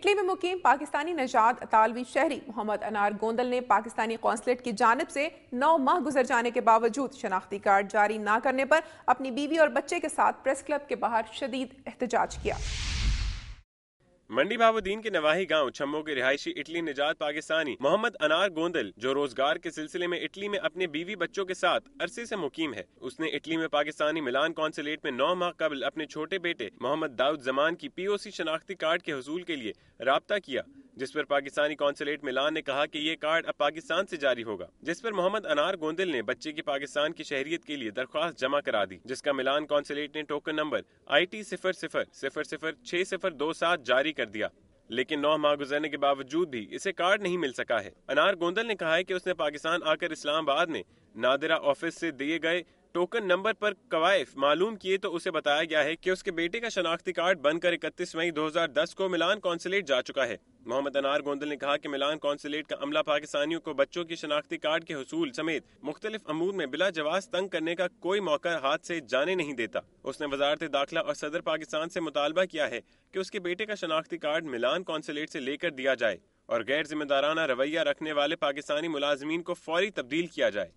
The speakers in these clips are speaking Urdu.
اٹلی میں مقیم پاکستانی نژاد اطالوی شہری محمد انار گوندل نے پاکستانی قونصلیٹ کی جانب سے 9 ماہ گزر جانے کے باوجود شناختی کارڈ جاری نہ کرنے پر اپنی بیوی اور بچے کے ساتھ پریس کلب کے باہر شدید احتجاج کیا۔ منڈی بہاؤالدین کے نواحی گاؤں چھمو کے رہائشی اٹلی نژاد پاکستانی محمد انار گوندل جو روزگار کے سلسلے میں اٹلی میں اپنے بیوی بچوں کے ساتھ عرصے سے مقیم ہے، اس نے اٹلی میں پاکستانی ملان قونصلیٹ میں 9 ماہ قبل اپنے چھوٹے بیٹے محمد داؤد زمان کی پی او سی شناختی کارڈ کے حصول کے لیے رابطہ کیا، جس پر پاکستانی قونصلیٹ ملان نے کہا کہ یہ کارڈ اب پاکستان سے جاری ہوگا، جس پر محمد انار گوندل نے بچے کی پاکستان کی شہریت کے لیے درخواست جمع کرا دی، جس کا ملان قونصلیٹ نے ٹوکن نمبر IT 00006027 جاری کر دیا، لیکن 9 ماہ گزرنے کے باوجود بھی اسے کارڈ نہیں مل سکا ہے۔ انار گوندل نے کہا ہے کہ اس نے پاکستان آ کر اسلام آباد میں نادرہ آفس سے دیے گئے ٹوکن نمبر پر کوائف معلوم کیے تو اسے بتایا گیا ہے کہ اس کے بیٹے کا شناختی کارڈ بن کر 31 مئی 2010 کو ملان قونصلیٹ جا چکا ہے۔ محمد انار گوندل نے کہا کہ ملان قونصلیٹ کا عملہ پاکستانیوں کو بچوں کی شناختی کارڈ کے حصول سمیت مختلف امور میں بلا جواز تنگ کرنے کا کوئی موقع ہاتھ سے جانے نہیں دیتا۔ اس نے وزارت داخلہ اور صدر پاکستان سے مطالبہ کیا ہے کہ اس کے بیٹے کا شناختی کارڈ ملان قونصلیٹ سے لے کر دیا جائے اور غیر ذمہ دارانہ رویہ رکھنے والے پاکستانی ملازمین کو فوری تبدیل کیا جائے۔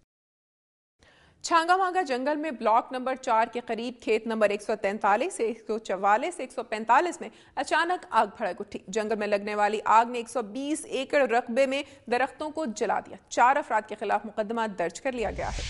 چھانگا مانگا جنگل میں بلاک نمبر 4 کے قریب کھیت نمبر 143 سے 144 سے 145 میں اچانک آگ بھڑک اٹھی۔ جنگل میں لگنے والی آگ نے 120 ایکڑ رقبے میں درختوں کو جلا دیا۔ 4 افراد کے خلاف مقدمہ درج کر لیا گیا ہے۔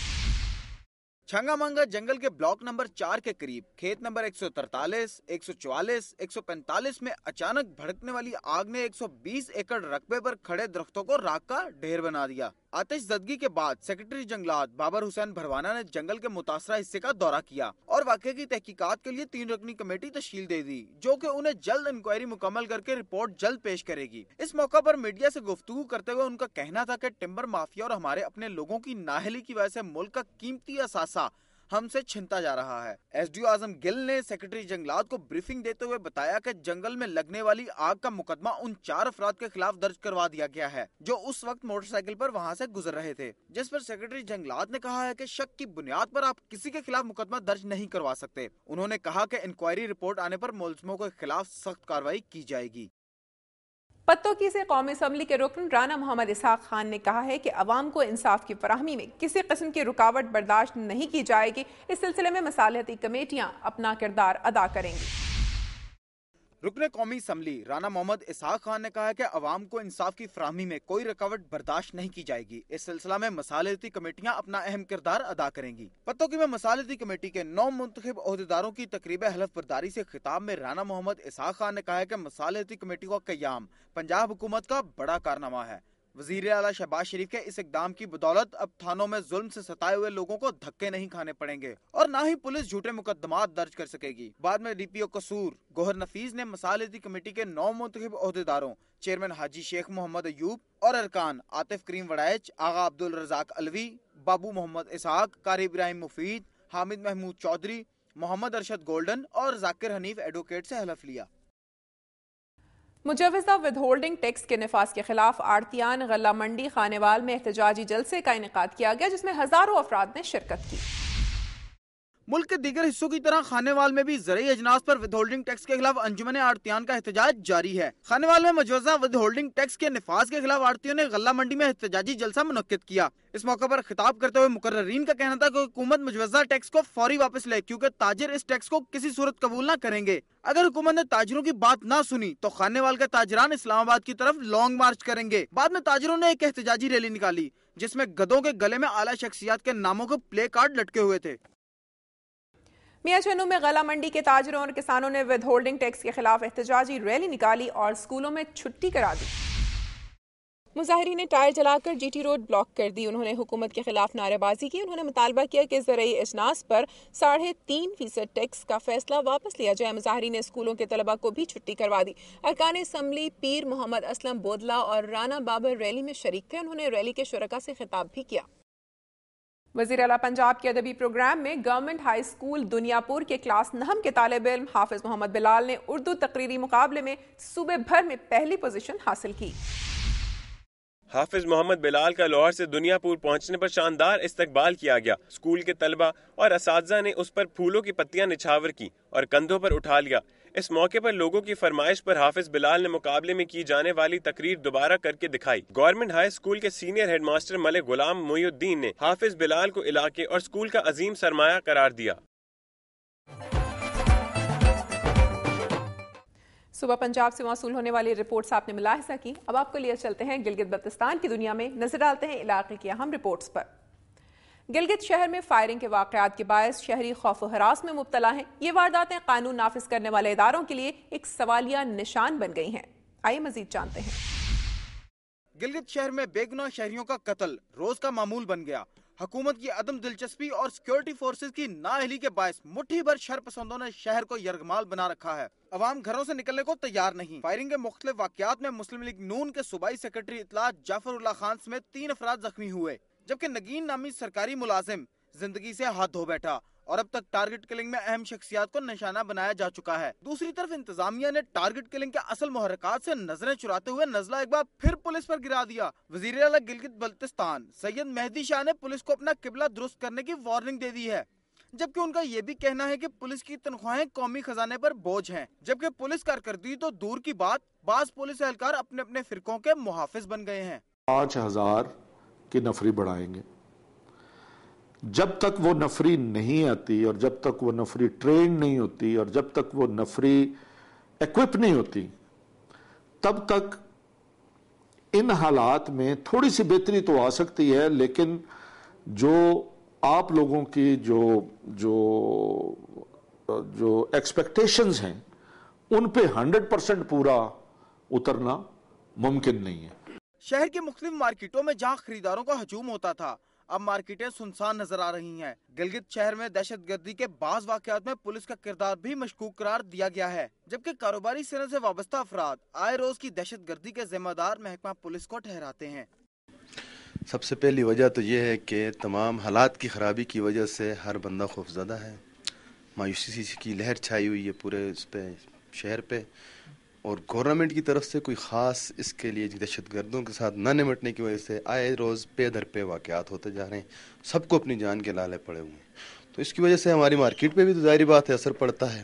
چھانگا مانگا جنگل کے بلاک نمبر 4 کے قریب کھیت نمبر 143, 144, 145 میں اچانک بھڑکنے والی آگ نے 120 ایکڑ رقبے پر کھڑے درختوں کو راکھ کا ڈھیر بنا دیا۔ آتش زدگی کے بعد سیکرٹری جنگلات بابر حسین بھروانہ نے جنگل کے متاثرہ حصے کا دورہ کیا اور واقعے کی تحقیقات کے لیے 3 رکنی کمیٹی تشکیل دے دی، جو کہ انہیں جلد انکوائری مکمل کر کے رپورٹ جلد پیش کرے گی۔ اس موقع پر میڈیا سے گفتگو کرتے ہوئے ان کا کہنا تھا کہ ٹمبر مافیا اور ہمارے اپنے لوگوں کی نااہلی کی وجہ سے ملک کا قیمتی اثاثہ ہم سے چھنتا جا رہا ہے۔ SDO اعظم گل نے سیکرٹری جنگلات کو بریفنگ دیتے ہوئے بتایا کہ جنگل میں لگنے والی آگ کا مقدمہ ان 4 افراد کے خلاف درج کروا دیا گیا ہے جو اس وقت موٹر سائیکل پر وہاں سے گزر رہے تھے، جس پر سیکرٹری جنگلات نے کہا ہے کہ شک کی بنیاد پر آپ کسی کے خلاف مقدمہ درج نہیں کروا سکتے۔ انہوں نے کہا کہ انکوائری رپورٹ آنے پر ملزموں کے خلاف سخت کارروائی کی جائے گی۔ پتوکی سے قومی اسمبلی کے رکن رانا محمد اسحاق خان نے کہا ہے کہ عوام کو انصاف کی فراہمی میں کسی قسم کی رکاوٹ برداشت نہیں کی جائے گی۔ اس سلسلے میں مصالحتی کمیٹیاں اپنا کردار ادا کریں گی۔ رکن قومی اسمبلی رانا محمد اسحاق خان نے کہا ہے کہ عوام کو انصاف کی فراہمی میں کوئی رکاوٹ برداشت نہیں کی جائے گی۔ اس سلسلہ میں مصالحتی کمیٹیاں اپنا اہم کردار ادا کریں گی۔ پتوکی میں مصالحتی کمیٹی کے 9 منتخب عہدیداروں کی تقریب حلف برداری سے خطاب میں رانا محمد اسحاق خان نے کہا ہے کہ مصالحتی کمیٹی کا قیام پنجاب حکومت کا بڑا کارنامہ ہے۔ وزیر اعلیٰ شہباز شریف کے اس اقدام کی بدولت اب تھانوں میں ظلم سے ستائے ہوئے لوگوں کو دھکے نہیں کھانے پڑیں گے اور نہ ہی پولیس جھوٹے مقدمات درج کر سکے گی۔ بعد میں DPO قصور گوہر نفیس نے مصالحتی کمیٹی کے 9 منتخب عہدیداروں چیئرمین حاجی شیخ محمد ایوب اور ارکان عاطف کریم وڑائچ، آغا عبدالرزاق علوی، بابو محمد اسحاق، قاری ابراہیم مفید، حامد محمود چودھری، محمد ارشد گولڈن اور ذاکر حنیف ایڈوکیٹ سے حلف لیا۔ مجوزہ ود ہولڈنگ ٹیکس کے نفاذ کے خلاف آڑتیان غلہ منڈی خانیوال میں احتجاجی جلسے کا انعقاد کیا گیا، جس میں ہزاروں افراد نے شرکت کی۔ ملک کے دیگر حصوں کی طرح خانیوال میں بھی زرعی اجناس پر ود ہولڈنگ ٹیکس کے خلاف انجمن آڑتیان کا احتجاج جاری ہے۔ خانیوال میں مجوزہ ود ہولڈنگ ٹیکس کے نفاذ کے خلاف آڑتیوں نے غلہ منڈی میں احتجاجی جلسہ منعقد کیا۔ اس موقع پر خطاب کرتے ہوئے مقررین کا کہنا تھا کہ حکومت مجوزہ ٹیکس کو فوری واپس لے، کیونکہ تاجر اس ٹیکس کو کسی صورت قبول نہ کریں گے۔ اگر حکومت نے تاجروں کی بات نہ سنی تو خانیوال کے تاجران اسلام آباد کی طرف لانگ مارچ کریں گے۔ بعد میں تاجروں نے ایک احتجاجی ریلی نکالی جس میں گدھوں کے گلے میں اعلیٰ شخصیات کے ناموں کے پلے کارڈ لٹکے ہوئے تھے۔ میاں چنو میں غلہ منڈی کے تاجروں اور کسانوں نے ود ہولڈنگ ٹیکس کے خلاف احتجاجی ریلی نکالی اور اسکولوں میں چھٹی کرا دی۔ مظاہرین نے ٹائر جلا کر GT روڈ بلاک کر دی۔ انہوں نے حکومت کے خلاف نعرے بازی کی۔ انہوں نے مطالبہ کیا کہ زرعی اجناس پر 3.5% ٹیکس کا فیصلہ واپس لیا جائے۔ مظاہرین نے اسکولوں کے طلبہ کو بھی چھٹی کروا دی۔ ارکان اسمبلی پیر محمد اسلم بودلہ اور رانا بابر ریلی میں شریک تھے۔ انہوں نے ریلی کے شرکاء سے خطاب بھی کیا۔ وزیر اعلیٰ پنجاب کے ادبی پروگرام میں گورنمنٹ ہائی اسکول دنیا پور کے کلاس 9 کے طالب علم حافظ محمد بلال نے اردو تقریری مقابلے میں صوبے بھر میں پہلی پوزیشن حاصل کی۔ حافظ محمد بلال کا لاہور سے دنیا پور پہنچنے پر شاندار استقبال کیا گیا۔ اسکول کے طلبہ اور اساتذہ نے اس پر پھولوں کی پتیاں نچھاور کی اور کندھوں پر اٹھا لیا۔ اس موقع پر لوگوں کی فرمائش پر حافظ بلال نے مقابلے میں کی جانے والی تقریر دوبارہ کر کے دکھائی۔ گورنمنٹ ہائی اسکول کے سینئر ہیڈ ماسٹر ملک غلام محی الدین نے حافظ بلال کو علاقے اور اسکول کا عظیم سرمایہ قرار دیا۔ صبح پنجاب سے موصول ہونے والی رپورٹس آپ نے ملاحظہ کی۔ اب آپ کو لیے چلتے ہیں گلگت بلتستان کی دنیا میں، نظر ڈالتے ہیں علاقے کی اہم رپورٹس پر۔ گلگت شہر میں فائرنگ کے واقعات کے باعث شہری خوف و ہراس میں مبتلا ہیں۔ یہ وارداتیں قانون نافذ کرنے والے اداروں کے لیے ایک سوالیہ نشان بن گئی ہیں۔ آئیے مزید جانتے ہیں۔ گلگت شہر میں بے گناہ شہریوں کا قتل روز کا معمول بن گیا۔ حکومت کی عدم دلچسپی اور سیکیورٹی فورسز کی نااہلی کے باعث مٹھی بھر شر پسندوں نے شہر کو یرغمال بنا رکھا ہے۔ عوام گھروں سے نکلنے کو تیار نہیں۔ فائرنگ کے مختلف واقعات میں مسلم لیگ نون کے صوبائی سیکرٹری اطلاعات جعفر اللہ خان سمیت 3 افراد زخمی ہوئے، جبکہ نگین نامی سرکاری ملازم زندگی سے ہاتھ دھو بیٹھا، اور اب تک ٹارگٹ کلنگ میں اہم شخصیات کو نشانہ بنایا جا چکا ہے۔ دوسری طرف انتظامیہ نے ٹارگٹ کلنگ کے اصل محرکات سے نظریں چراتے ہوئے نزلہ ایک بار پھر پولیس پر گرا دیا۔ وزیر اعلیٰ گلگت بلتستان سید مہدی شاہ نے پولیس کو اپنا قبلہ درست کرنے کی وارننگ دے دی ہے، جبکہ ان کا یہ بھی کہنا ہے کہ پولیس کی تنخواہیں قومی خزانے پر بوجھ ہیں، جبکہ پولیس کارکردگی تو دور کی بات، بعض پولیس اہلکار اپنے اپنے فرقوں کے محافظ بن گئے ہیں۔ 5000 کی نفری بڑھائیں گے۔ جب تک وہ نفری نہیں آتی اور جب تک وہ نفری ٹرین نہیں ہوتی اور جب تک وہ نفری ایکوپ نہیں ہوتی، تب تک ان حالات میں تھوڑی سی بہتری تو آ سکتی ہے، لیکن جو آپ لوگوں کی جو ایکسپیکٹیشنز ہیں ان پہ 100% پورا اترنا ممکن نہیں ہے۔ شہر کی مختلف مارکیٹوں میں جہاں خریداروں کا ہجوم ہوتا تھا، اب مارکیٹیں سنسان نظر آ رہی ہیں۔ گلگت شہر میں دہشت گردی کے بعض واقعات میں پولیس کا کردار بھی مشکوک قرار دیا گیا ہے، جبکہ کاروباری صنعت سے وابستہ افراد آئے روز کی دہشت گردی کے ذمہ دار محکمہ پولیس کو ٹھہراتے ہیں۔ سب سے پہلی وجہ تو یہ ہے کہ تمام حالات کی خرابی کی وجہ سے ہر بندہ خوفزدہ ہے، مایوسی کی لہر چھائی ہوئی ہے پورے اس پہ شہر پہ، اور گورنمنٹ کی طرف سے کوئی خاص اس کے لیے دہشت گردوں کے ساتھ نہ نمٹنے کی وجہ سے آئے روز پے در پہ واقعات ہوتے جا رہے ہیں، سب کو اپنی جان کے لالے پڑے ہوئے ہیں، تو اس کی وجہ سے ہماری مارکیٹ پہ بھی تو ظاہری بات ہے اثر پڑتا ہے۔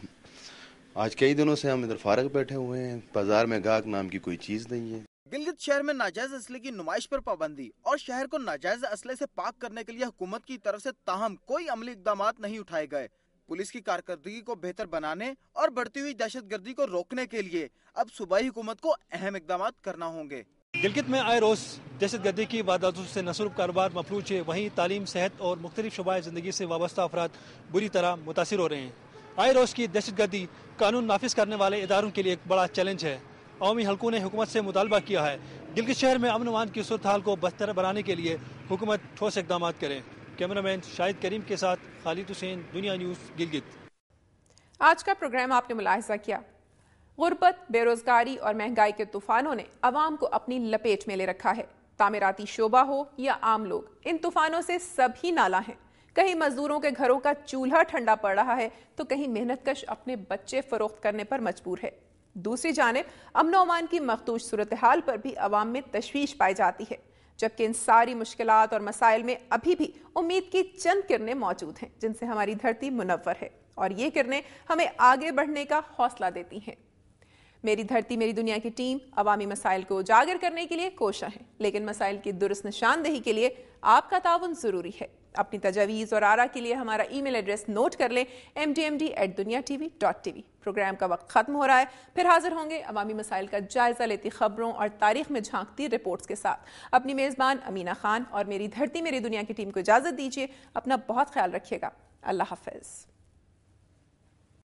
آج کئی دنوں سے ہم ادھر فارغ بیٹھے ہوئے ہیں، بازار میں گاہک نام کی کوئی چیز نہیں ہے۔ گلگت شہر میں ناجائز اسلحے کی نمائش پر پابندی اور شہر کو ناجائز اسلحے سے پاک کرنے کے لیے حکومت کی طرف سے تاہم کوئی عملی اقدامات نہیں اٹھائے گئے۔ پولیس کی کارکردگی کو بہتر بنانے اور بڑھتی ہوئی دہشت گردی کو روکنے کے لیے اب صوبائی حکومت کو اہم اقدامات کرنا ہوں گے۔ گلگت میں آئے روز دہشت گردی کی وارداتوں سے نہ صرف کاروبار مفلوج ہے، وہیں تعلیم، صحت اور مختلف شعبۂ زندگی سے وابستہ افراد بری طرح متاثر ہو رہے ہیں۔ آئے روز کی دہشت گردی قانون نافذ کرنے والے اداروں کے لیے ایک بڑا چیلنج ہے۔ عوامی حلقوں نے حکومت سے مطالبہ کیا ہے گلگت شہر میں امن و امان کی صورتحال کو بہتر بنانے کے لیے حکومت ٹھوس اقدامات کرے۔ کیمرہ مین شاہد کریم کے ساتھ خالد حسین، دنیا نیوز، گلگت۔ آج کا پروگرام آپ نے ملاحظہ کیا۔ غربت، بے روزگاری اور مہنگائی کے طوفانوں نے عوام کو اپنی لپیٹ میں لے رکھا ہے۔ تعمیراتی شعبہ ہو یا عام لوگ، ان طوفانوں سے سب ہی نالاں ہیں۔ کہیں مزدوروں کے گھروں کا چولہا ٹھنڈا پڑ رہا ہے تو کہیں محنت کش اپنے بچے فروخت کرنے پر مجبور ہے۔ دوسری جانب امن و امان کی مخدوش صورتحال پر بھی عوام میں تشویش پائی جاتی ہے، جبکہ ان ساری مشکلات اور مسائل میں ابھی بھی امید کی چند کرنیں موجود ہیں جن سے ہماری دھرتی منور ہے، اور یہ کرنیں ہمیں آگے بڑھنے کا حوصلہ دیتی ہیں۔ میری دھرتی میری دنیا کی ٹیم عوامی مسائل کو اجاگر کرنے کے لیے کوشاں ہے، لیکن مسائل کی درست نشاندہی کے لیے آپ کا تعاون ضروری ہے۔ اپنی تجاویز اور آراء کے لیے ہمارا ای میل ایڈریس نوٹ کر لیں، mdmd@duniatv.tv۔ پروگرام کا وقت ختم ہو رہا ہے، پھر حاضر ہوں گے عوامی مسائل کا جائزہ لیتی خبروں اور تاریخ میں جھانکتی رپورٹس کے ساتھ۔ اپنی میزبان امینہ خان اور میری دھرتی میری دنیا کی ٹیم کو اجازت دیجیے۔ اپنا بہت خیال رکھیے گا۔ اللہ حافظ۔